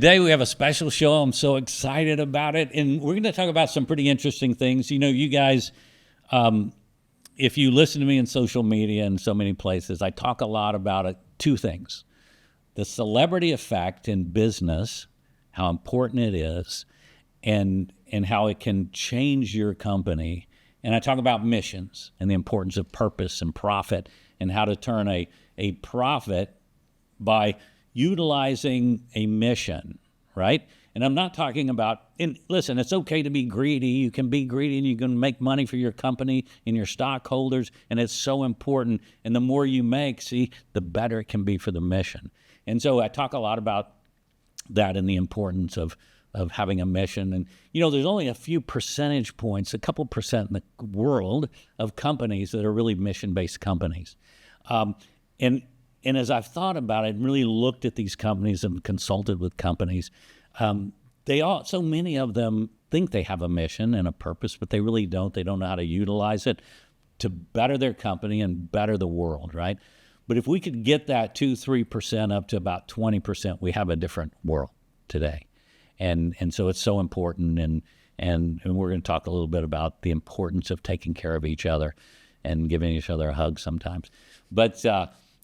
Today we have a special show. I'm so excited about it. And we're going to talk about some pretty interesting things. You know, you guys, if you listen to me in social media and so many places, I talk a lot about two things. The celebrity effect in business, how important it is, and how it can change your company. And I talk about missions and the importance of purpose and profit and how to turn a profit by utilizing a mission, right? And I'm not talking about, and listen, it's okay to be greedy. You can be greedy and you can make money for your company and your stockholders, and it's so important. And the more you make, see, the better it can be for the mission. And so I talk a lot about that and the importance of having a mission. And, you know, there's only a few percentage points, a couple percent in the world of companies that are really mission-based companies. And as I've thought about it and really looked at these companies and consulted with companies, so many of them think they have a mission and a purpose, but they really don't. They don't know how to utilize it to better their company and better the world, right? But if we could get that 2-3% up to about 20%, we have a different world today. And so it's so important, and we're going to talk a little bit about the importance of taking care of each other and giving each other a hug sometimes. But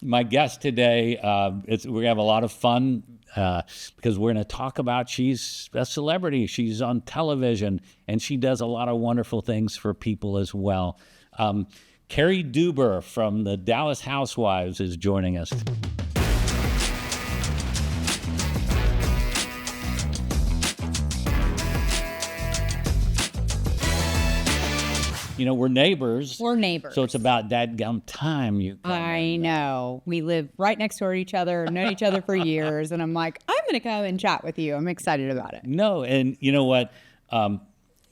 my guest today, we're going to have a lot of fun because we're going to talk about, she's a celebrity. She's on television, and she does a lot of wonderful things for people as well. Cary Deuber from the Dallas Housewives is joining us. You know, we're neighbors. We're neighbors. So it's about dadgum time. I know. We live right next door to each other, known each other for years. And I'm like, I'm going to come and chat with you. I'm excited about it. No, and you know what?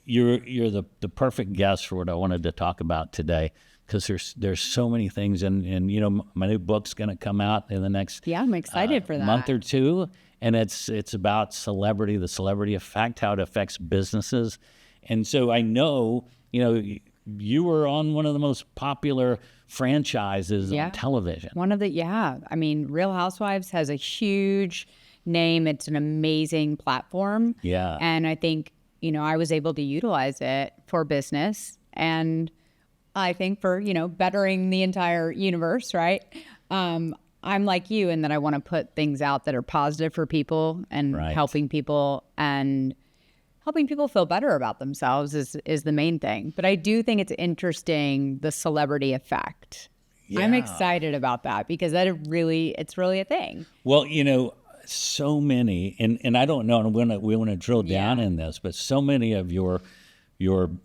You're the perfect guest for what I wanted to talk about today, because there's so many things. And you know, my new book's going to come out in the next I'm excited for that. month or two. And it's about celebrity, the celebrity effect, how it affects businesses. And so I know, you know, you were on one of the most popular franchises on television. I mean, Real Housewives has a huge name. It's an amazing platform. Yeah. And I think, you know, I was able to utilize it for business, and I think for, you know, bettering the entire universe, right? I'm like you in that I want to put things out that are positive for people and helping people feel better about themselves is the main thing. But I do think it's interesting, the celebrity effect. Yeah. I'm excited about that because it's really a thing. Well, you know, so many, and I don't know, and we want to drill down in this, but so many of your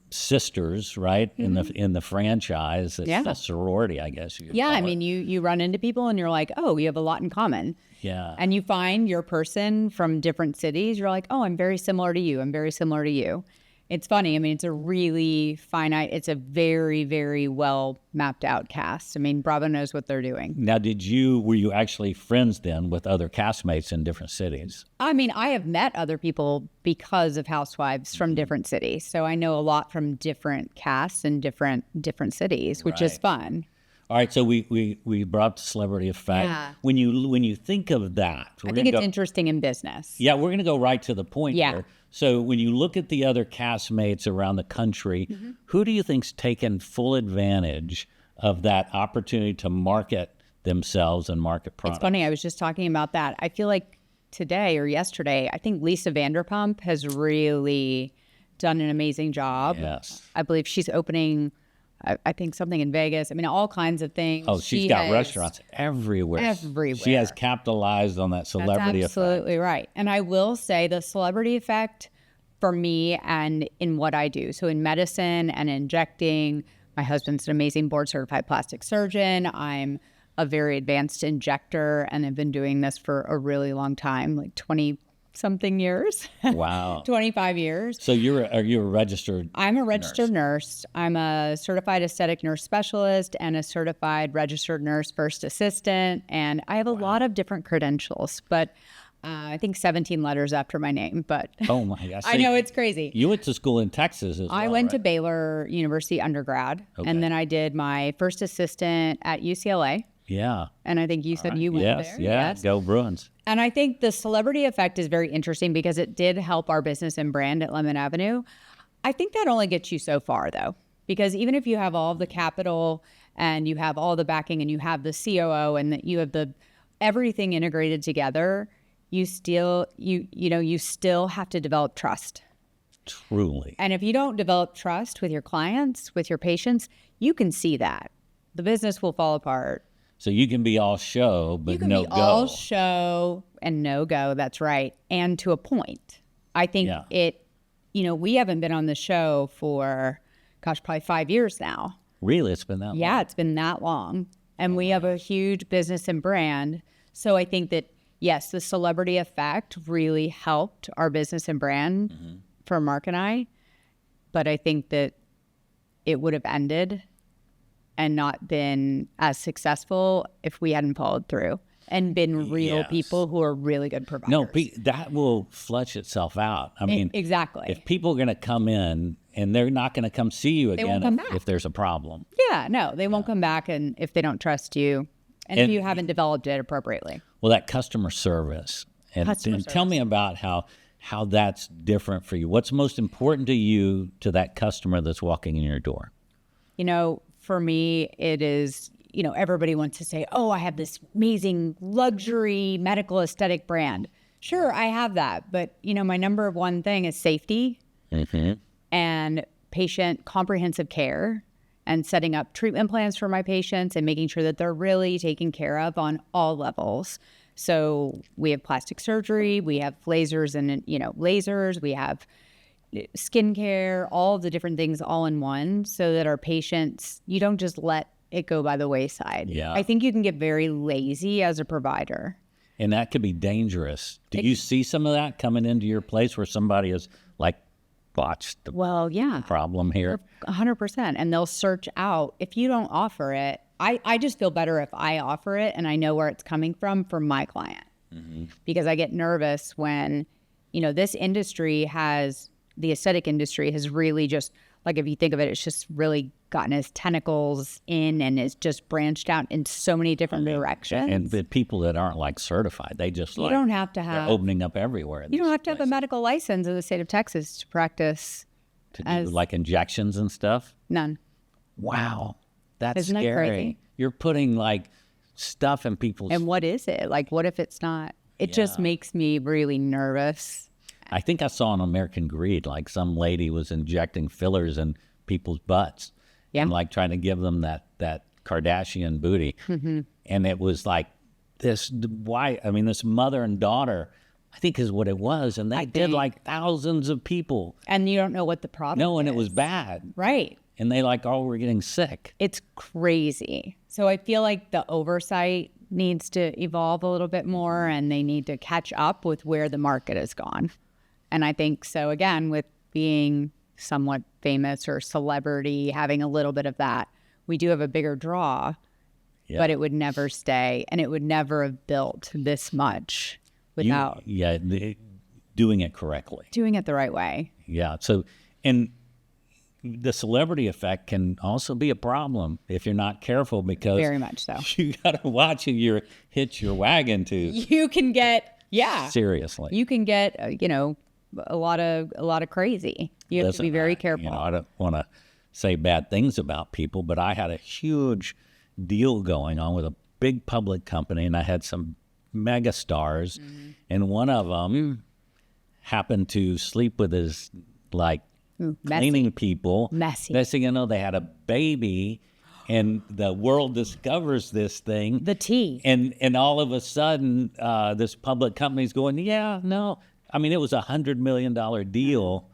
sisters, right, in the franchise, it's a sorority, I guess. I mean, you run into people and you're like, oh, you have a lot in common. Yeah. And you find your person from different cities. You're like, oh, I'm very similar to you. I'm very similar to you. It's funny. I mean, it's a really it's a very, very well mapped out cast. I mean, Bravo knows what they're doing. Now, were you actually friends then with other castmates in different cities? I mean, I have met other people because of Housewives from different cities. So I know a lot from different casts and different cities, which is fun. All right, so we brought up the celebrity effect. Yeah. When you think of that, I think it's interesting in business. Yeah, we're going to go right to the point here. So when you look at the other castmates around the country, who do you think's taken full advantage of that opportunity to market themselves and market products? It's funny. I was just talking about that. I feel like today or yesterday, I think Lisa Vanderpump has really done an amazing job. Yes. I believe she's opening, I think, something in Vegas. I mean, all kinds of things. Oh, she's got restaurants everywhere. Everywhere. She has capitalized on that celebrity effect. That's absolutely right. And I will say the celebrity effect for me and in what I do. So in medicine and injecting, my husband's an amazing board-certified plastic surgeon. I'm a very advanced injector, and I've been doing this for a really long time, like 20-something years. Wow. 25 years. So are you a registered I'm a registered nurse. I'm a certified aesthetic nurse specialist and a certified registered nurse first assistant. And I have a lot of different credentials, but I think 17 letters after my name. But oh my gosh. I know, it's crazy. You went to school in Texas as well, I went to Baylor University undergrad, and then I did my first assistant at UCLA. Yeah. And I think you said you went there. Yeah. Yes. Go Bruins. And I think the celebrity effect is very interesting because it did help our business and brand at Lemon Avenue. I think that only gets you so far, though, because even if you have all of the capital and you have all the backing and you have the COO and that you have everything integrated together, you still have to develop trust. Truly. And if you don't develop trust with your clients, with your patients, you can see that the business will fall apart. So you can be all show, but You can no be go. all show and no go. That's right. And to a point. I think we haven't been on the show for, probably 5 years now. Really? It's been that long? Yeah, it's been that long. And we have a huge business and brand. So I think that, yes, the celebrity effect really helped our business and brand for Mark and I. But I think that it would have ended and not been as successful if we hadn't followed through and been real people who are really good providers. No, that will flush itself out. I mean, exactly. If people are going to come in and they're not going to come see you again if there's a problem. Yeah, no, they won't come back and if they don't trust you and if you haven't developed it appropriately. Well, that customer service. And tell me about how that's different for you. What's most important to you, to that customer that's walking in your door? For me, it is, everybody wants to say, oh, I have this amazing luxury medical aesthetic brand. Sure, I have that. But, my number one thing is safety and patient comprehensive care and setting up treatment plans for my patients and making sure that they're really taken care of on all levels. So we have plastic surgery, we have lasers and, lasers, we have skincare, all of the different things all in one so that our patients, you don't just let it go by the wayside. Yeah. I think you can get very lazy as a provider. And that could be dangerous. Do you see some of that coming into your place where somebody has botched the problem here? 100%. And they'll search out. If you don't offer it, I just feel better if I offer it and I know where it's coming from for my client. Because I get nervous when, this industry the aesthetic industry has really just, if you think of it, it's just really gotten its tentacles in and it's just branched out in so many different directions. And the people that aren't certified, they just you don't have to have, they're opening up everywhere. You don't have to have a medical license in the state of Texas to practice. To do injections and stuff? None. Wow. That's Isn't scary. That crazy? You're putting stuff in people's... And what is it? What if it's not? It just makes me really nervous. I think I saw on American Greed, some lady was injecting fillers in people's butts and trying to give them that Kardashian booty. And it was this mother and daughter, I think is what it was. And they did thousands of people. And you don't know what the problem is. No, and it was bad. Right. And they we're getting sick. It's crazy. So I feel like the oversight needs to evolve a little bit more and they need to catch up with where the market has gone. And I think so, again, with being somewhat famous or celebrity, having a little bit of that, we do have a bigger draw, but it would never stay and it would never have built this much without... doing it correctly. Doing it the right way. Yeah. So, and the celebrity effect can also be a problem if you're not careful because... Very much so. You got to watch who you hitch your wagon to. You can get... Seriously. You can get, a lot of crazy. You have to be very careful. I don't want to say bad things about people, but I had a huge deal going on with a big public company, and I had some mega stars, and one of them happened to sleep with his cleaning people. Messy. Next thing you know, they had a baby, and the world discovers this thing. The tea. And all of a sudden, this public company's going, it was $100 million deal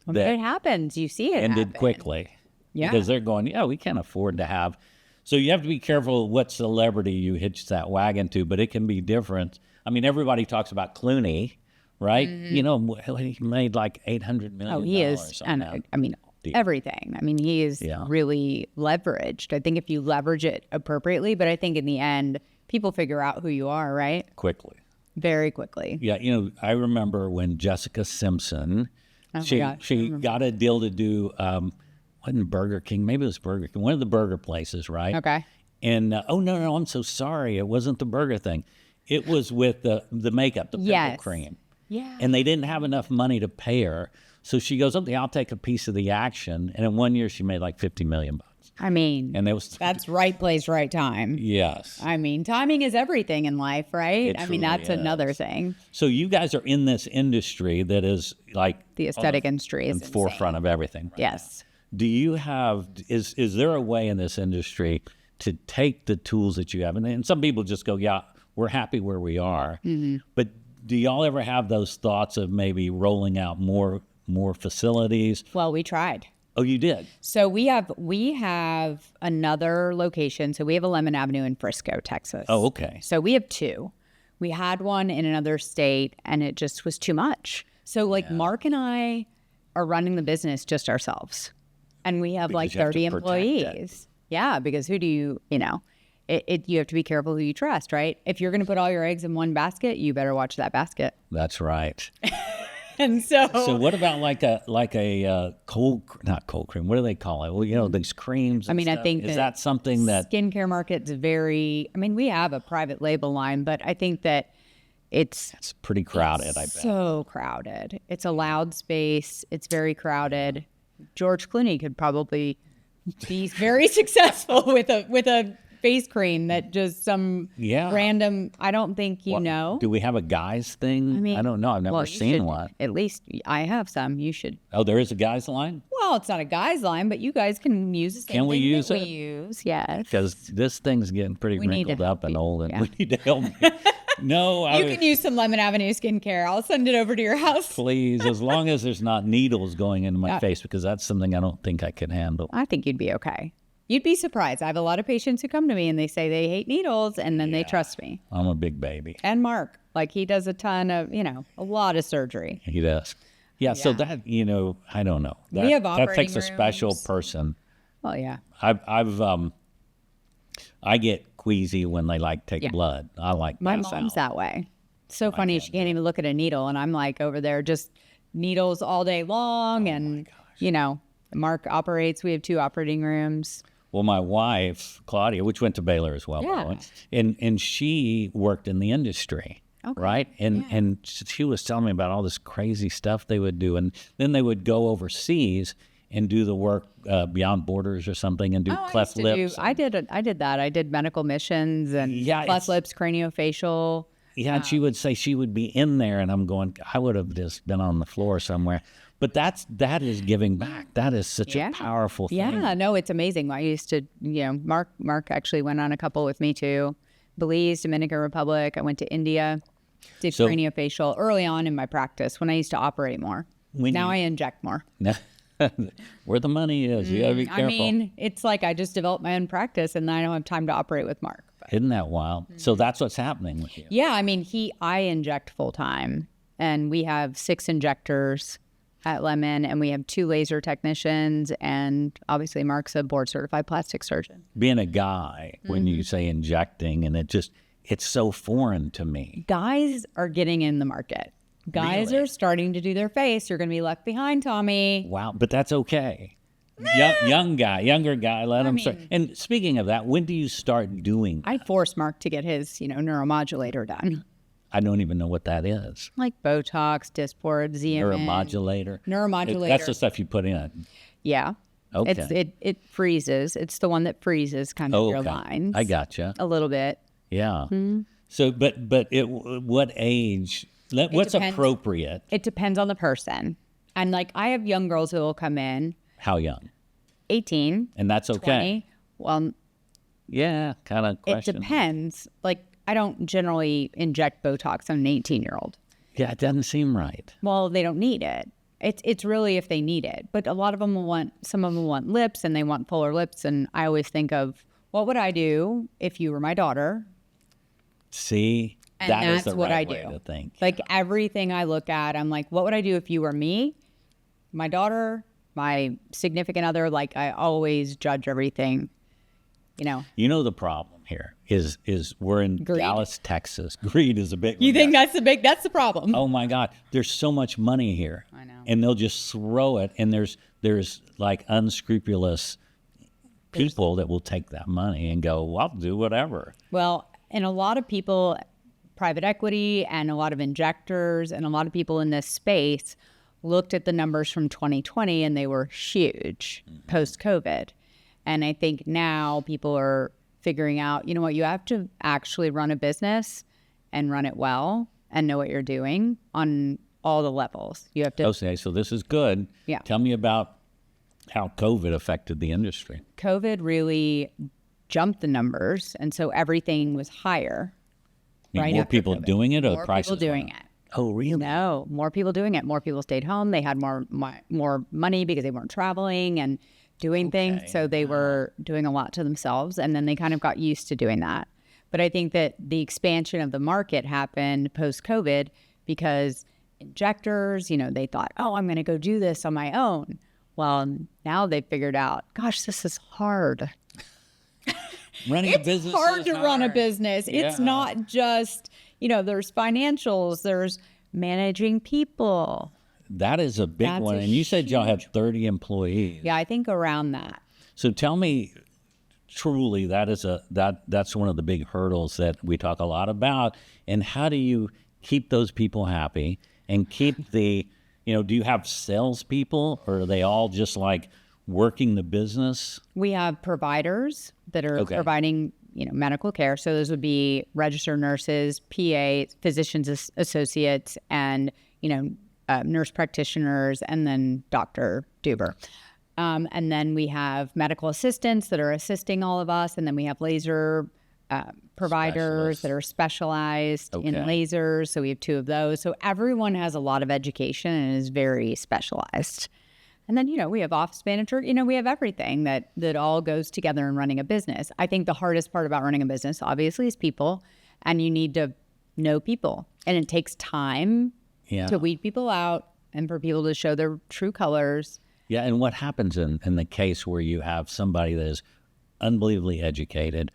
that it happens. You see it ended quickly. Yeah. Because they're going, we can't afford to have. So you have to be careful what celebrity you hitch that wagon to, but it can be different. Everybody talks about Clooney, right? He made $800 million. Oh, he is. And everything. He is really leveraged. I think if you leverage it appropriately, but I think in the end, people figure out who you are, right? Quickly. Very quickly. Yeah, I remember when Jessica Simpson, she got a deal to do, wasn't Burger King, maybe it was Burger King, one of the burger places, right? Okay. And, no, I'm so sorry, it wasn't the burger thing. It was with the makeup, the pimple Yes. cream. Yeah. And they didn't have enough money to pay her. So she goes, okay, I'll take a piece of the action. And in 1 year, she made like $50 million. I mean, And there was that's right place, right time. yes. I mean, timing is everything in life, right? It I mean, truly that's another is. thing. So you guys are in this industry that is like The aesthetic industry in is the insane. forefront of everything. Right Yes. now. Do you have is there a way in this industry to take the tools that you have, and some people just go, yeah, we're happy where we are, but do y'all ever have those thoughts of maybe rolling out more facilities? Well, we tried. Oh, you did? So we have another location. So we have a Lemon Avenue in Frisco, Texas. Oh, okay. So we have two. We had one in another state, and it just was too much. So like Mark and I are running the business just ourselves, and we have like Because you have to 30 protect employees. Yeah, because who do you know? You have to be careful who you trust, right? If you're going to put all your eggs in one basket, you better watch that basket. That's right. And so So what about like a not cold cream? What do they call it? Well, you know, these creams. I and mean, I stuff. think is that something that skincare market's very. I mean, we have a private label line, but I think that it's pretty crowded? I bet. so crowded. It's a loud space. It's very crowded. George Clooney could probably be very successful with a face cream that just some random. I don't think you know. Do we have a guys thing? I mean, I don't know. I've never well, you seen should- one. At least I have some. You should. Oh, there is a guys line? Well, it's not a guy's line, but you guys can use the same Can we thing use that it? we use. Yes. Because this thing's getting pretty We need to wrinkled up help and you. old, and Yeah. we need to help. No, You can use some Lemon Avenue skincare. I'll send it over to your house. please, as long as there's not needles going into my face, because that's something I don't think I can handle. I think you'd be okay. You'd be surprised. I have a lot of patients who come to me and they say they hate needles, and then they trust me. I'm a big baby. And Mark, like he does a ton of, a lot of surgery. He does. Yeah, so that, I don't know. That, We have that takes operating a special rooms. person. Well, yeah. I get queasy when they take blood. I like My pass mom's out. that way. So funny. She can't even look at a needle. And I'm like over there just needles all day long. And, Mark operates. We have 2 operating rooms. Well, my wife, Claudia, which went to Baylor as well, by the way, and she worked in the industry, right? And she was telling me about all this crazy stuff they would do. And then they would go overseas and do the work beyond borders or something and do cleft lips. I did that. I did medical missions and cleft lips, craniofacial. Yeah, and she would say she would be in there, and I'm going, I would have just been on the floor somewhere. But that is giving back. That is such a powerful thing. Yeah, no, it's amazing. I used to, Mark actually went on a couple with me too. Belize, Dominican Republic. I went to India, did craniofacial early on in my practice when I used to operate more. Now I inject more. Where the money is, you gotta be careful. I mean, it's like I just developed my own practice and I don't have time to operate with Mark. But. Isn't that wild? So that's what's happening with you. Yeah, I mean, I inject full time, and we have 6 injectors at Lemon, and we have 2 laser technicians, and obviously Mark's a board certified plastic surgeon. Being a guy, when you say injecting, and it's so foreign to me. Guys are getting in the market. Guys are starting to do their face. You're going to be left behind, Tommy. Wow, but that's okay. Younger guy, let him start. And speaking of that, when do you start doing that? I forced Mark to get his, neuromodulator done. I don't even know what that is. Like Botox, Dysport, ZMN. Neuromodulator. That's the stuff you put in. Yeah. Okay. It freezes. It's the one that freezes kind of your lines. I gotcha. A little bit. Yeah. So, but what age? What's depends. Appropriate? It depends on the person. And I have young girls who will come in. How young? 18. And that's okay. 20. Well, yeah, kind of question. It depends. I don't generally inject Botox on an 18-year-old. Yeah, it doesn't seem right. Well, they don't need it. It's really if they need it. But a lot of them some of them want lips, and they want fuller lips. And I always think of, what would I do if you were my daughter? See, And that is that's the what right I way do. to think. Everything I look at, I'm like, what would I do if you were me, my daughter, my significant other? I always judge everything, You know the problem here is we're in Greed. Dallas, Texas. Greed is a big You one. think that's the problem? Oh my God, there's so much money here. I know. And they'll just throw it, and there's unscrupulous people that will take that money and go, well, I'll do whatever. Well, and a lot of people private equity and a lot of injectors and a lot of people in this space looked at the numbers from 2020 and they were huge post-COVID. And I think now people are figuring out, you know what, you have to actually run a business and run it well and know what you're doing on all the levels. You have to. Okay, so this is good. Yeah. Tell me about how COVID affected the industry. COVID really jumped the numbers, and so everything was higher. More after people COVID. doing it, or More prices people doing went up? it. Oh, really? No, more people doing it. More people stayed home. They had more money because they weren't traveling and doing things. So they were doing a lot to themselves, and then they kind of got used to doing that. But I think that the expansion of the market happened post-COVID because injectors, they thought, oh, I'm going to go do this on my own. Well, now they've figured out, gosh, this is hard. Running a business It's hard to run a business. Yeah. It's not just, there's financials, there's managing people. That is a big one. And you said y'all have 30 employees. Yeah, I think around that. So tell me, truly, that's one of the big hurdles that we talk a lot about. And how do you keep those people happy and keep the, do you have salespeople, or are they all just like working the business? We have providers that are providing, medical care. So those would be registered nurses, PAs, physicians associates, and, nurse practitioners, and then Dr. Deuber. And then we have medical assistants that are assisting all of us. And then we have laser providers that are specialized in lasers. So we have 2 of those. So everyone has a lot of education and is very specialized. And then, we have office manager, we have everything that all goes together in running a business. I think the hardest part about running a business, obviously, is people, and you need to know people. And it takes time to weed people out and for people to show their true colors. Yeah, and what happens in the case where you have somebody that is unbelievably educated,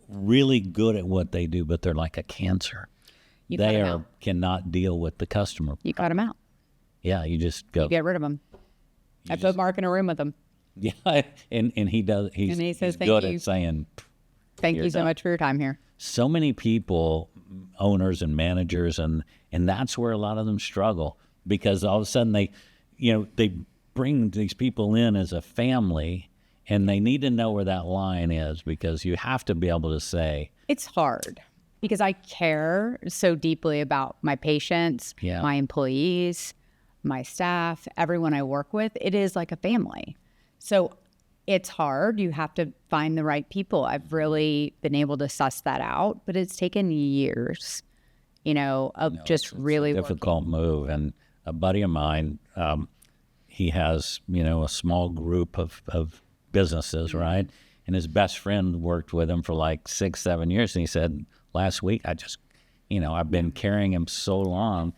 really good at what they do, but they're like a cancer. They cannot deal with the customer. You cut them out. Yeah, you just go. You get rid of them. I put Mark in a room with him. Yeah, and he does. He's good at saying, "Thank you so much for your time here." So many people, owners and managers, and that's where a lot of them struggle, because all of a sudden they bring these people in as a family, and they need to know where that line is, because you have to be able to say. It's hard because I care so deeply about my patients, my employees, my staff, everyone I work with. It is like a family. So it's hard. You have to find the right people. I've really been able to suss that out, but it's taken years, of just really a difficult move. And a buddy of mine, he has, a small group of businesses, right? And his best friend worked with him for like 6-7 years. And he said, last week, I've been carrying him so long.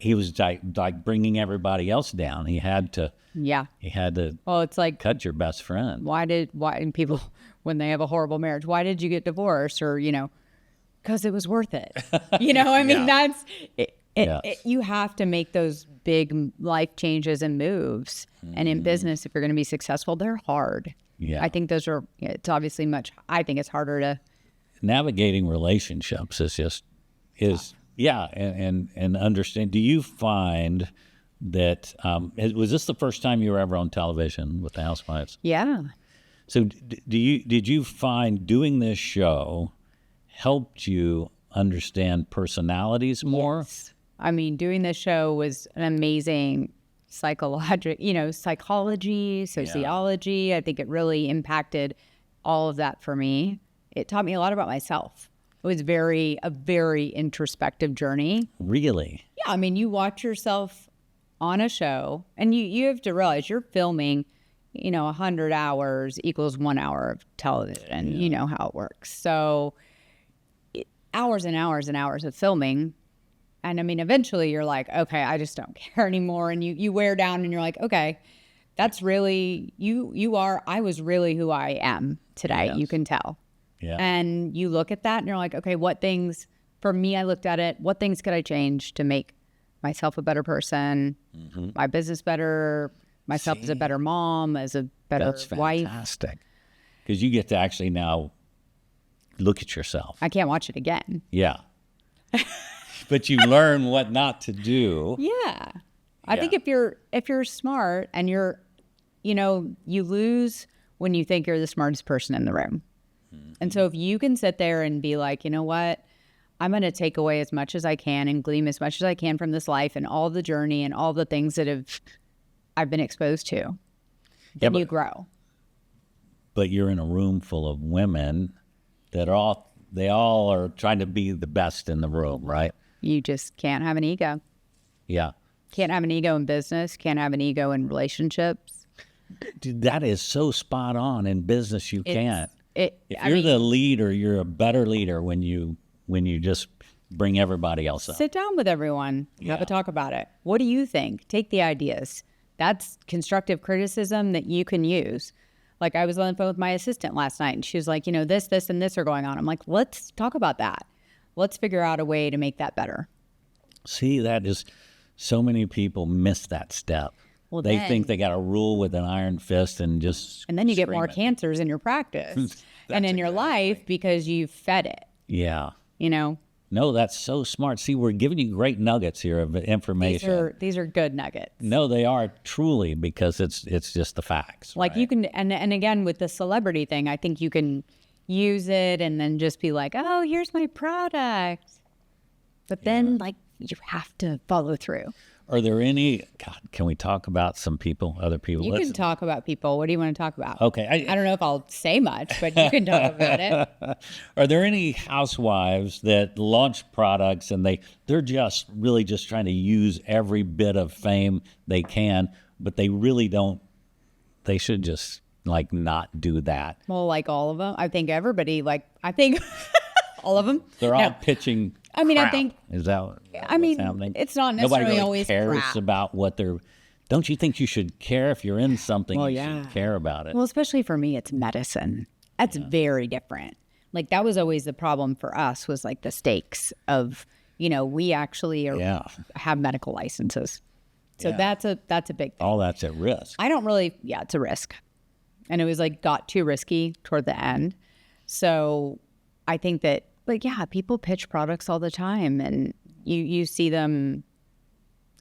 He was like bringing everybody else down. He had to. Yeah. He had to. Well, it's like, cut your best friend. Why and people, when they have a horrible marriage, why did you get divorced? Or, because it was worth it. That's it. You have to make those big life changes and moves. And in business, if you're going to be successful, they're hard. Yeah. I think those are, it's obviously I think it's harder to. Navigating relationships is and understand. Do you find that, was this the first time you were ever on television with the Housewives? Yeah. So did you find doing this show helped you understand personalities more? Yes. I mean, doing this show was an amazing psychology, sociology. I think it really impacted all of that for me. It taught me a lot about myself. It was a very introspective journey. Really? Yeah. I mean, you watch yourself on a show, and you have to realize you're filming, 100 hours equals 1 hour of television. You know how it works. So hours and hours and hours of filming. And I mean, eventually you're like, okay, I just don't care anymore. And you wear down, and you're like, okay, that's really, I was really who I am today. Yes. You can tell. Yeah. And you look at that and you're like, okay, what things, for me, I looked at it, what things could I change to make myself a better person, my business better, myself as a better mom, as a better wife. That's fantastic. Because you get to actually now look at yourself. I can't watch it again. Yeah. but you learn what not to do. Yeah. I Yeah. think if you're smart and you lose when you think you're the smartest person in the room. And so if you can sit there and be like, you know what, I'm going to take away as much as I can and glean as much as I can from this life and all the journey and all the things that I've been exposed to, then you grow. But you're in a room full of women that they all are trying to be the best in the room, right? You just can't have an ego. Yeah. Can't have an ego in business. Can't have an ego in relationships. Dude, that is so spot on. In business, you can't. If I you're mean, the leader, you're a better leader when you just bring everybody else up. sit down with everyone. Have Yeah. a talk about it. What do you think? Take the ideas. That's constructive criticism that you can use. Like I was on the phone with my assistant last night and she was like, this, and this are going on. I'm like, let's talk about that. Let's figure out a way to make that better. See, that is, so many people miss that step. Well, they then- think they got to rule with an iron fist and just And then you get scream more it. cancers in your practice and That's in your life because you fed it, Yeah. No, that's so smart. See, we're giving you great nuggets here of information. these are good nuggets. No, they are truly, because it's just the facts. Like right? you can, and again, with the celebrity thing, I think you can use it and then just be like, oh, here's my product. But then like you have to follow through. Are there any, God, can we talk about some people, other people? You can talk about people. What do you want to talk about? Okay. I don't know if I'll say much, but you can talk about it. Are there any housewives that launch products and they're just really just trying to use every bit of fame they can, but they really don't, they should just like not do that? Well, like all of them. I think everybody, I think all of them. They're all No. pitching I mean, I crap. think- Is that what's happening? it's not Nobody necessarily really always cares crap. about what they're, don't you think you should care if you're in something? Well, you yeah. should care about it. Well, especially for me, it's medicine. That's very different. Like that was always the problem for us was like the stakes of, we actually have medical licenses. So Yeah. that's a big thing. All that's at risk. I don't really, it's a risk. And it was got too risky toward the end. So I think that, people pitch products all the time and you see them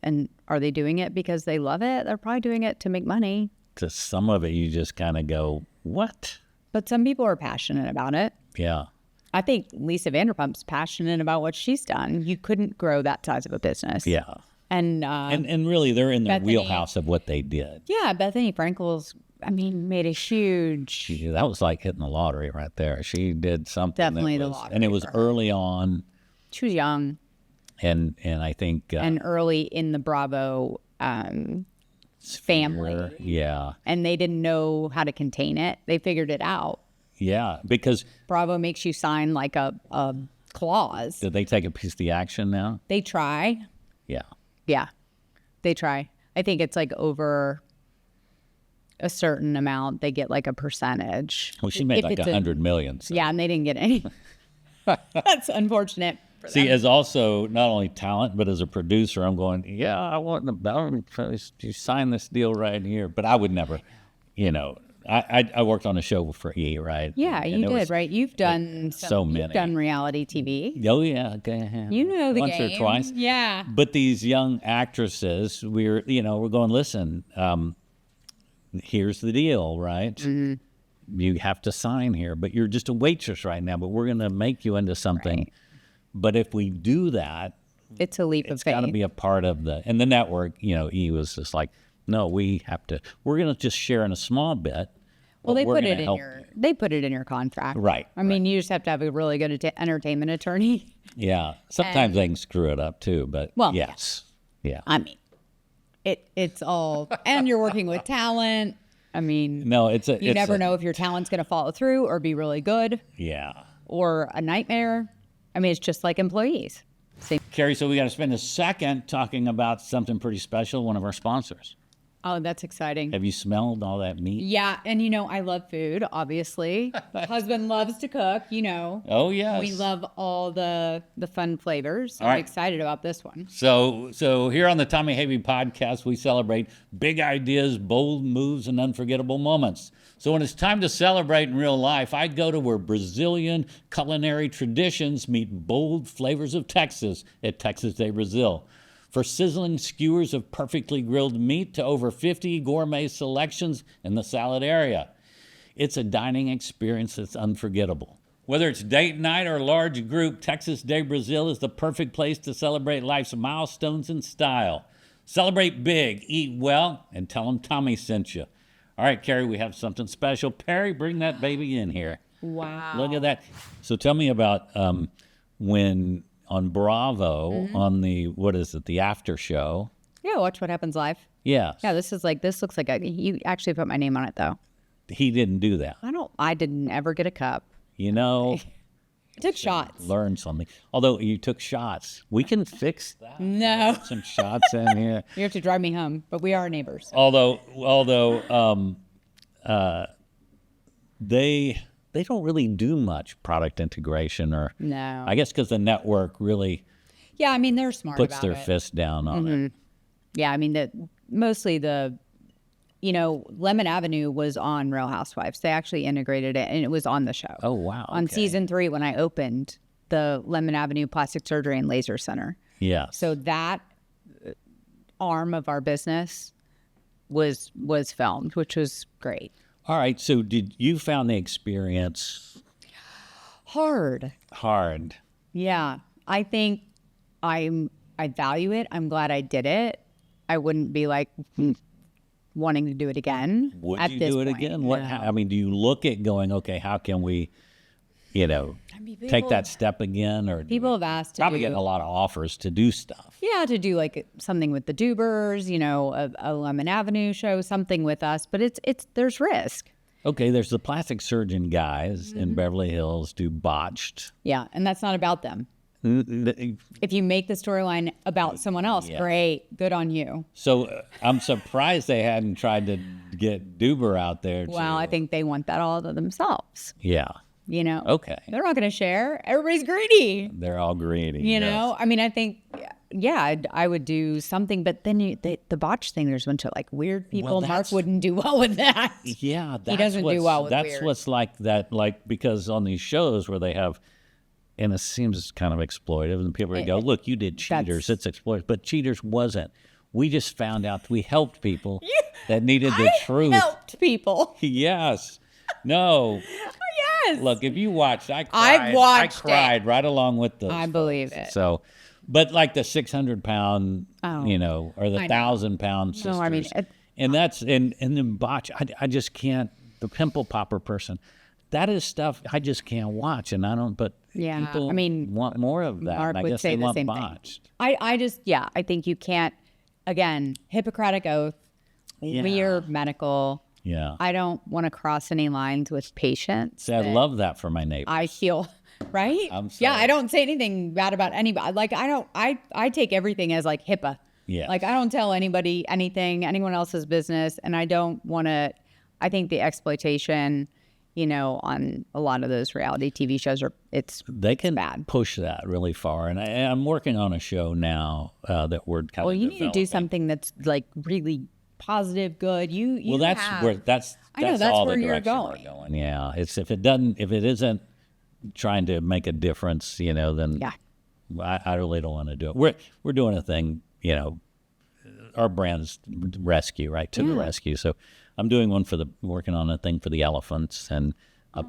and are they doing it because they love it? They're probably doing it to make money. To some of it, you just kind of go, what? But some people are passionate about it. Yeah. I think Lisa Vanderpump's passionate about what she's done. You couldn't grow that size of a business. Yeah. And really, they're in the Bethany- wheelhouse of what they did. yeah, Bethany Frankel's, made a huge, That was like hitting the lottery right there. She did something. Definitely that the was, lottery and it was for her. early on, she was young and I think and early in the Bravo family. Yeah, And they didn't know how to contain it. They figured it out. yeah. Because Bravo makes you sign like a clause. did they take a piece of the action now? They try. Yeah. Yeah, they try. I think it's over a certain amount. They get a percentage. Well, she made If like it's a- 100 million. So. Yeah, and they didn't get any. That's unfortunate. For See, them. as also not only talent, but as a producer, I'm going, yeah, I want you sign this deal right here. But I would never, I worked on a show for E, right? Yeah, And you there did, was right? You've done so You've many. done reality TV. Oh, yeah. Okay. You know the Once game. or twice. Yeah. But these young actresses, we're going, listen, here's the deal, right? Mm-hmm. You have to sign here, but you're just a waitress right now, but we're going to make you into something. Right. But if we do that, It's a leap it's of faith. got to be a part of and the network, E was just like, no, we're going to just share in a small bit. Well, but they we're put gonna it in help they put it in your contract. Right, I mean, you just have to have a really good entertainment attorney. Yeah. Sometimes they can screw it up too, but Well, yes. Yeah. I mean, it's all, and you're working with talent. I mean, No, you never know if your talent's going to follow through or be really good Yeah. or a nightmare. I mean, it's just like employees. Cary, so we got to spend a second talking about something pretty special, one of our sponsors. Oh, that's exciting. Have you smelled all that meat? Yeah, and I love food, obviously. Husband loves to cook, Oh, yes. We love all the fun flavors. So All I'm right. excited about this one. So here on the Tommy Habeeb podcast, we celebrate big ideas, bold moves, and unforgettable moments. So when it's time to celebrate in real life, I go to where Brazilian culinary traditions meet bold flavors of Texas at Texas de Brazil. For sizzling skewers of perfectly grilled meat to over 50 gourmet selections in the salad area. It's a dining experience that's unforgettable. Whether it's date night or large group, Texas de Brazil is the perfect place to celebrate life's milestones in style. Celebrate big, eat well, and tell them Tommy sent you. All right, Cary, we have something special. Perry, bring that baby in here. Wow. Look at that. So tell me about when on Bravo, on the, the after show. Yeah, watch What Happens Live. Yes. Yeah, this looks like you actually put my name on it, though. He didn't do that. I didn't ever get a cup. I took shots. Learn something. Although you took shots. We can fix that. No. Put some shots in here. You have to drive me home, but we are neighbors. Although they don't really do much product integration or No. I guess because the network really Yeah, I mean, they're smart puts about their it. fist down on it. Yeah, I mean, mostly Lemon Avenue was on Real Housewives. They actually integrated it, and it was on the show. Oh, wow. On okay. season 3, when I opened the Lemon Avenue Plastic Surgery and Laser Center. Yeah. So that arm of our business was filmed, which was great. All right. So did you found the experience Hard. Yeah. I think I value it. I'm glad I did it. I wouldn't be like wanting to do it again. Would at you this do it point. again? No. I mean, do you look at going, okay, how can we, take that step again? Or People have asked to probably do, getting a lot of offers to do stuff. yeah, to do like something with the Deubers, a Lemon Avenue show, something with us, but there's risk. Okay, there's the plastic surgeon guys in Beverly Hills do botched. Yeah, and that's not about them. So If you make the storyline about someone else, great, good on you. I'm surprised they hadn't tried to get Deuber out there. Well, I think they want that all to themselves. Yeah. Okay. They're not going to share. Everybody's greedy. They're all greedy. You yes. know, I mean, I think, I would do something, but then the botch thing, there's a bunch of like weird people. Well, Mark wouldn't do well with that. Yeah, he doesn't do well with that's weird. what's like that, because on these shows where they have, and it seems kind of exploitive, and people go, "Look, you did Cheaters. It's exploitive," but Cheaters wasn't. We just found out we helped people that needed the truth. Helped people. Yes. No. Yes. Look, if you watched, I cried. I've watched I cried right along with those. I believe it. So, but like the 600-pound, or the I know. 1,000-pound sisters. No, I mean, and that's and then botch. I just can't. The pimple popper person. That is stuff I just can't watch, and I don't. But people want more of that. Mark and I would guess say they the want same botched. thing. I think you can't. Again, Hippocratic oath. Yeah. We're medical. Yeah. I don't want to cross any lines with patients. See, I love that for my neighbors. I feel right. I'm Yeah, sorry. I don't say anything bad about anybody. Like I take everything as like HIPAA. Yeah. Like I don't tell anybody anything, anyone else's business, and I don't want to. I think the exploitation, on a lot of those reality TV shows They can bad. push that really far, and I'm working on a show now that we're kind Well, of. you need to do something that's like really positive, good. Well, that's where that's all where the you're direction going. we're going. Yeah, it's if it isn't trying to make a difference, then I really don't want to do it. We're doing a thing, our brand's rescue, right, to the rescue. So I'm doing one working on a thing for the elephants and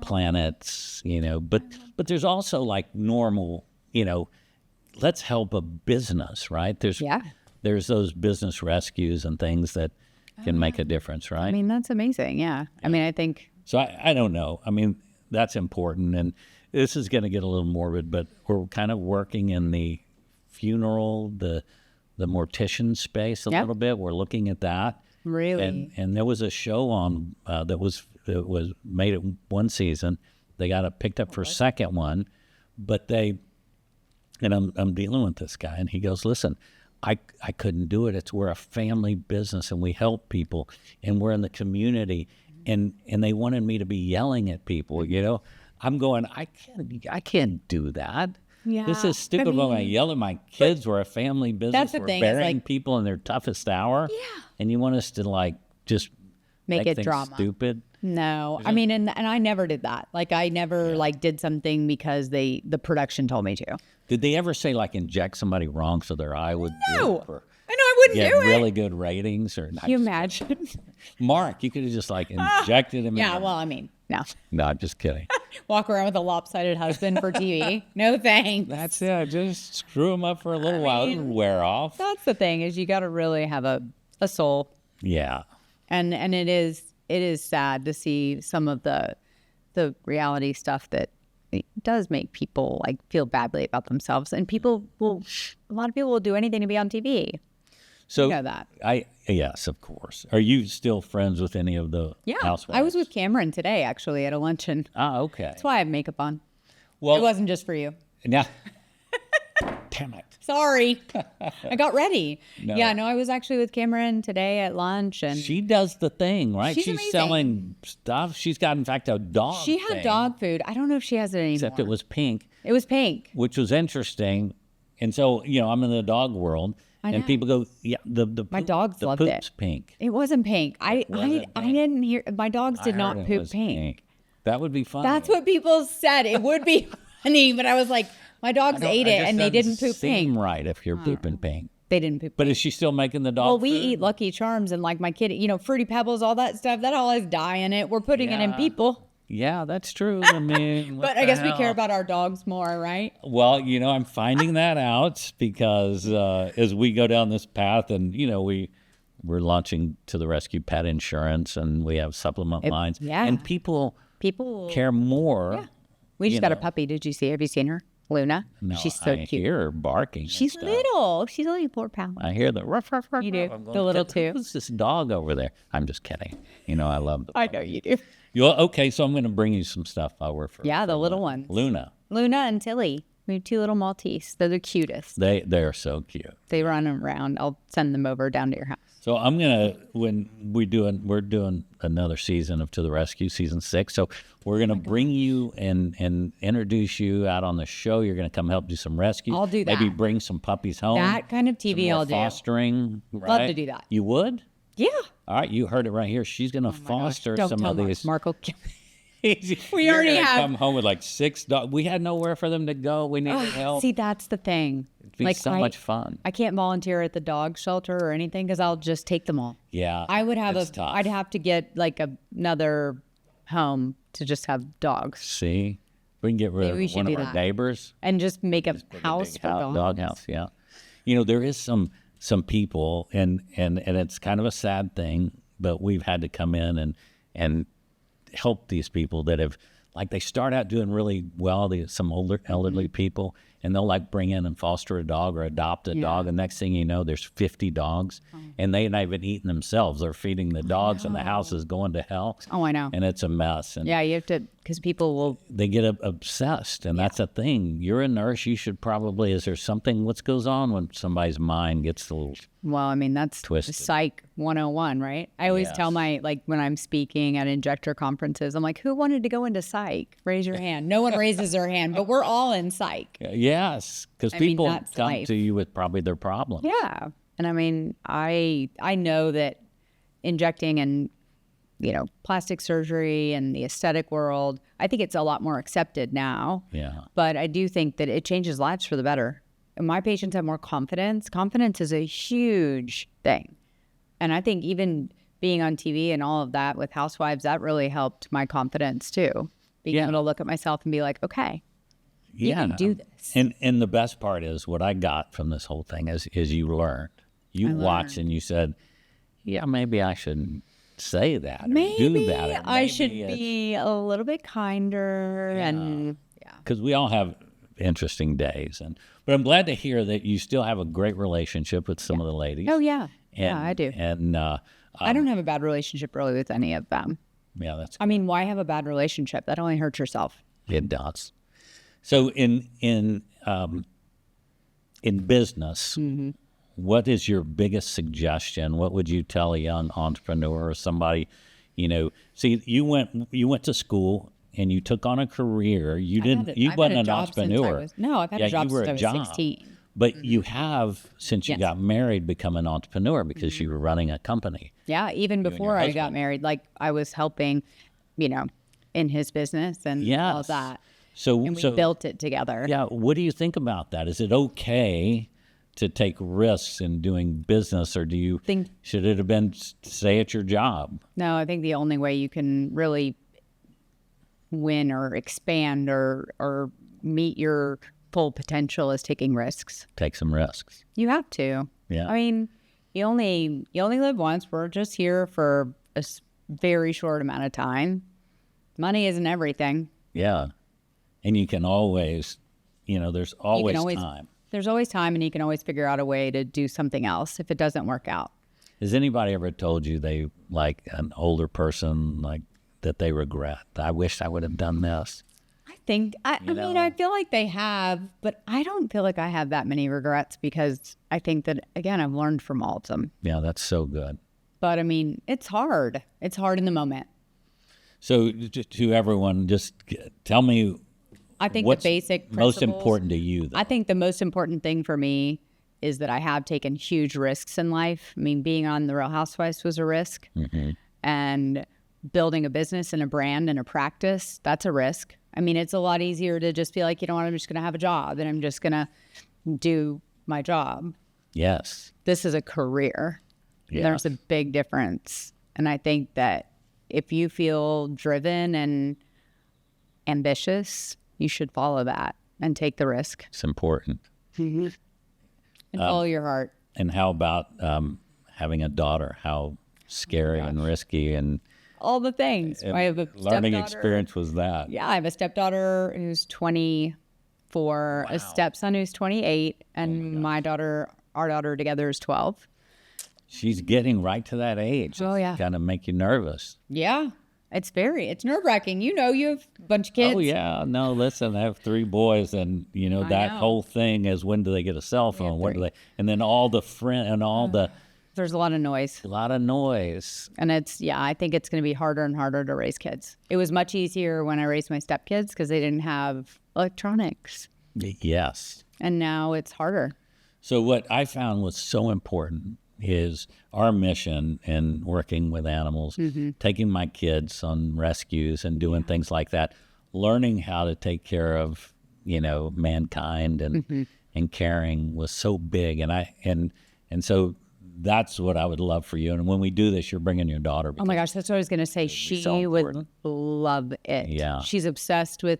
planets, but there's also like normal, let's help a business, right? There's those business rescues and things that can make a difference, right? I mean, that's amazing. Yeah. I mean, I think. So I don't know. I mean, that's important. And this is going to get a little morbid, but we're kind of working in the funeral, the mortician space a little bit. We're looking at that. Really? And there was a show on that was made it one season. They got it picked up for a second one, but I'm dealing with this guy, and he goes, "Listen, I couldn't do it. We're a family business and we help people and we're in the community. And they wanted me to be yelling at people, I'm going, I can't do that. Yeah. This is stupid when I yell at my kids. We're a family business. That's the we're thing, burying people in their toughest hour. Yeah. And you want us to just make it things drama. stupid. No, I mean, and I never did that. Like I never did something because the production told me to. Did they ever say inject somebody wrong so their eye would No. droop or I know I wouldn't get do it. really good ratings? Or Can you imagine? Mark, you could have just injected him. Yeah, well, I mean, no. No, I'm just kidding. Walk around with a lopsided husband for TV. No thanks. That's it. Just screw him up for a little while. It'll wear off. That's the thing is you got to really have a soul. Yeah. And it is sad to see some of the reality stuff that it does make people feel badly about themselves. And a lot of people will do anything to be on TV. So you know that. Yes, of course. Are you still friends with any of the housewives? I was with Cameron today actually at a luncheon. Ah, okay. That's why I have makeup on. Well, it wasn't just for you. Now, damn it. Sorry. I got ready. No. Yeah, no, I was actually with Cameron today at lunch. And she does the thing, right? She's amazing. Selling stuff. She's got, in fact, a dog She had thing, dog food. I don't know if she has it anymore. except it was pink. It was pink. Which was interesting. And so, I'm in the dog world. I know. And people go, yeah, My dogs loved poop's it. pink. It wasn't pink. I didn't hear. My dogs did I not heard it poop was pink. That would be fun. That's what people said. It would be funny, but I was like, my dogs ate it and they didn't poop seem pink. right if you're pooping pink. They didn't poop. But pink. is she still making the dog Well, we food? eat Lucky Charms and my kid, Fruity Pebbles, all that stuff. That all has dye in it. We're putting it in people. Yeah, that's true. I mean, what But I the guess we hell? care about our dogs more, right? Well, I'm finding that out because as we go down this path and, we're launching To the Rescue pet insurance and we have supplement lines. yeah. And people People care more. Yeah. We just got a puppy. Did you see? Have you seen her? Luna. No, She's so I cute. hear her barking. and She's stuff. little. She's only 4 pounds. I hear the ruff, ruff, ruff. You do. I'm going, The little two. Who's this dog over there? I'm just kidding. I love the I know you do. Okay, so I'm going to bring you some stuff while we're for Yeah, the for little ones. Luna. Luna and Tilly. We have 2 little Maltese. They're the cutest. They're so cute. They run around. I'll send them over down to your house. So I'm gonna we're doing another season of To the Rescue, season 6. So we're gonna bring you and introduce you out on the show. You're gonna come help do some rescue. I'll do Maybe that. bring some puppies home. That kind of some TV more I'll do. fostering. Love to right? do that. You would? Yeah. All right, you heard it right here. She's gonna foster Don't some tell of Mark. these. Mark will kill me. We already gonna have- come home with 6 dogs. We had nowhere for them to go. We needed help. See, that's the thing. It'd be so much fun. I can't volunteer at the dog shelter or anything because I'll just take them all. Yeah, I would have it's tough. I'd have to get another home to just have dogs See, we can get rid Maybe we of should one of do our that. neighbors. and just make a house Big for dogs. dog house, yeah. There is some people, and it's kind of a sad thing, but we've had to come in and help these people that have they start out doing really well. Some elderly people, and they'll bring in and foster a dog or adopt a dog, and next thing you know, there's 50 dogs, and they're not even eating themselves. They're feeding the dogs, and the house is going to hell. Oh, I know. And it's a mess. And Yeah, you have to because people will. they get obsessed, and that's a thing. You're a nurse. You should probably. Is there something? What goes on when somebody's mind gets a little? Well, I mean that's Twisted. psych 101, right? I always tell my when I'm speaking at injector conferences, I'm like, who wanted to go into psych? Raise your hand. No one raises their hand, but we're all in psych. Yes, because I mean, people that's come life. to you with probably their problems. Yeah, and I mean, I know that injecting and plastic surgery and the aesthetic world, I think it's a lot more accepted now. Yeah. But I do think that it changes lives for the better. And my patients have more confidence. Confidence is a huge thing. And I think even being on TV and all of that with Housewives, that really helped my confidence too. Being able to look at myself and be like, okay, you can do this. And the best part is what I got from this whole thing is you learned. You watched and you said, yeah, maybe I shouldn't say that or do that. Or I maybe should it's- be a little bit kinder and because we all have interesting days, but I'm glad to hear that you still have a great relationship with some of the ladies. oh yeah. And, I do. And I don't have a bad relationship really with any of them. yeah, that's I mean, why have a bad relationship? That only hurts yourself. it does. So in business, what is your biggest suggestion? What would you tell a young entrepreneur or somebody, see, you went to school and you took on a career. You wasn't an entrepreneur. I've had a job since I was 16. But you have, since you got married, become an entrepreneur because you were running a company. Yeah, even before I got married, like I was helping, in his business and all that. And we built it together. Yeah, what do you think about that? Is it okay to take risks in doing business, or should it have been stay at your job? No, I think the only way you can really win or expand or meet your full potential is taking risks. Take some risks. You have to. Yeah. I mean, you only live once. We're just here for a very short amount of time. Money isn't everything. Yeah. And you can always, there's always time. There's always time, and you can always figure out a way to do something else if it doesn't work out. Has anybody ever told you they, like an older person, like that they regret? I wish I would have done this. I mean, I feel like they have, but I don't feel like I have that many regrets because I think that, again, I've learned from all of them. Yeah, that's so good. But I mean, it's hard. It's hard in the moment. So to everyone, just tell me I think the basic principles, most important to you, though. I think the most important thing for me is that I have taken huge risks in life. I mean, being on the Real Housewives was a risk. Mm-hmm. And building a business and a brand and a practice, that's a risk. I mean, it's a lot easier to just be like, I'm just going to have a job and I'm just going to do my job. Yes. This is a career. Yes. There's a big difference. And I think that if you feel driven and ambitious, you should follow that and take the risk. It's important. Mm-hmm. And follow your heart. And how about having a daughter? How scary and risky and all the things. I have a learning stepdaughter. Experience was that? Yeah, I have a stepdaughter who's 24, a stepson who's 28, and our daughter together is 12. She's getting right to that age. Oh, yeah. Kind of make you nervous. Yeah, it's nerve-wracking. You have a bunch of kids. Oh, yeah. No, listen, I have 3 boys, and, that whole thing is when do they get a cell phone? When do they? And then all the and all the... There's a lot of noise. A lot of noise. And I think it's going to be harder and harder to raise kids. It was much easier when I raised my stepkids because they didn't have electronics. Yes. And now it's harder. So what I found was so important is our mission in working with animals, taking my kids on rescues and doing things like that, learning how to take care of, mankind and caring was so big. And so that's what I would love for you. And when we do this, you're bringing your daughter. Oh my gosh, that's what I was going to say. She would love it. Yeah. She's obsessed with,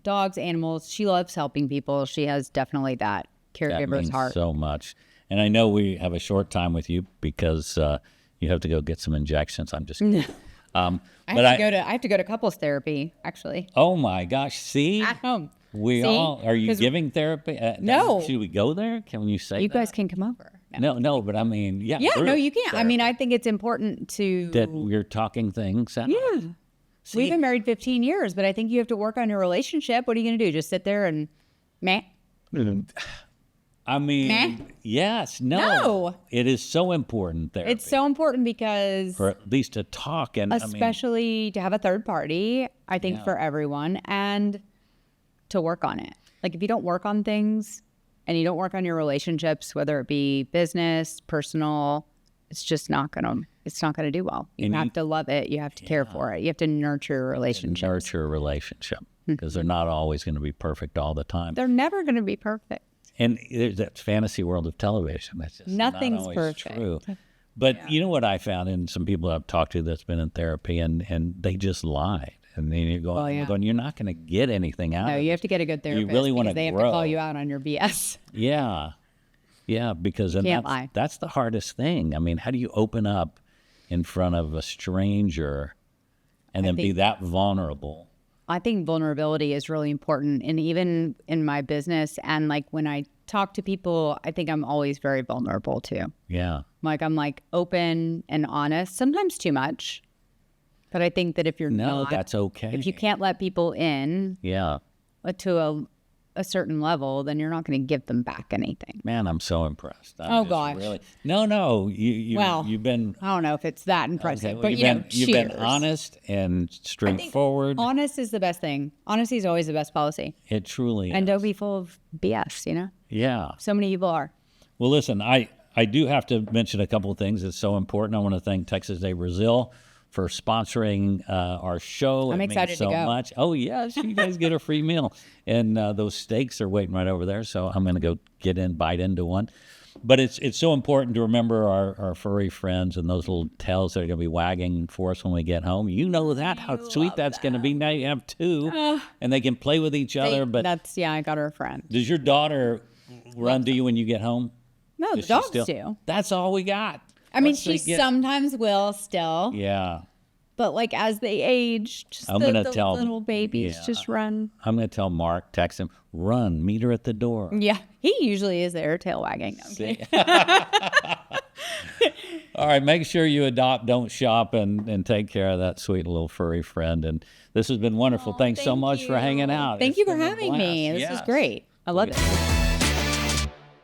dogs, animals. She loves helping people. She has definitely that caregiver's heart. So much. And I know we have a short time with you because you have to go get some injections. I'm just kidding. I have to go to couples therapy, actually. Oh my gosh. See? At home. Are you giving therapy? No. Should we go there? Can you say you guys can come over? No, but I mean, yeah. Yeah, no, you can't. I mean, I think it's important that we're talking things out. Yeah. See? We've been married 15 years, but I think you have to work on your relationship. What are you going to do? Just sit there and meh? I mean, meh? Yes, no. It is so important there. It's so important because... For at least to talk and... Especially to have a third party, I think, for everyone, and to work on it. Like, if you don't work on things and you don't work on your relationships, whether it be business, personal, it's just not going to do well. You have to love it. You have to care for it. You have to nurture relationships. Nurture a relationship because they're not always going to be perfect all the time. They're never going to be perfect. And there's that fantasy world of television. That's just nothing's not always perfect. True. But you know what I found in some people I've talked to that's been in therapy and they just lied. And then you're going, you're not going to get anything out of it. No, you have to get a good therapist. You really want to They have to call you out on your BS. Yeah. Yeah, because that's the hardest thing. I mean, how do you open up in front of a stranger and then be that vulnerable? I think vulnerability is really important. And even in my business and like when I talk to people, I think I'm always very vulnerable too. Yeah. Like I'm like open and honest, sometimes too much. But I think that if you're that's okay. If you can't let people in to a certain level, then you're not going to give them back anything. Man, I'm so impressed. Oh, gosh. Really, no. You've been. I don't know if it's that impressive, well, but you've been cheers. honest and straightforward. Honest is the best thing. Honesty is always the best policy. It truly is. And don't be full of BS, you know? Yeah. So many people are. Well, listen, I do have to mention a couple of things that's so important. I want to thank Texas Day Brazil for sponsoring our show. I'm excited so to go. much. Oh, yes, you guys get a free meal. And those steaks are waiting right over there, so I'm going to go bite into one. But it's so important to remember our furry friends and those little tails that are going to be wagging for us when we get home. You know that, how sweet that's going to be. Now you have two, and they can play with each other. But I got her a friend. does your daughter run to you when you get home? No, the dogs do. That's all we got. I mean, she sometimes will still. Yeah. But like as they age, just I'm the gonna tell little babies just run. I'm going to tell Mark, text him, run, meet her at the door. Yeah, he usually is there tail wagging. Okay. All right, make sure you adopt, don't shop, and take care of that sweet little furry friend. And this has been wonderful. Thanks so much for hanging out. Thank you for having me. This is great. I love it.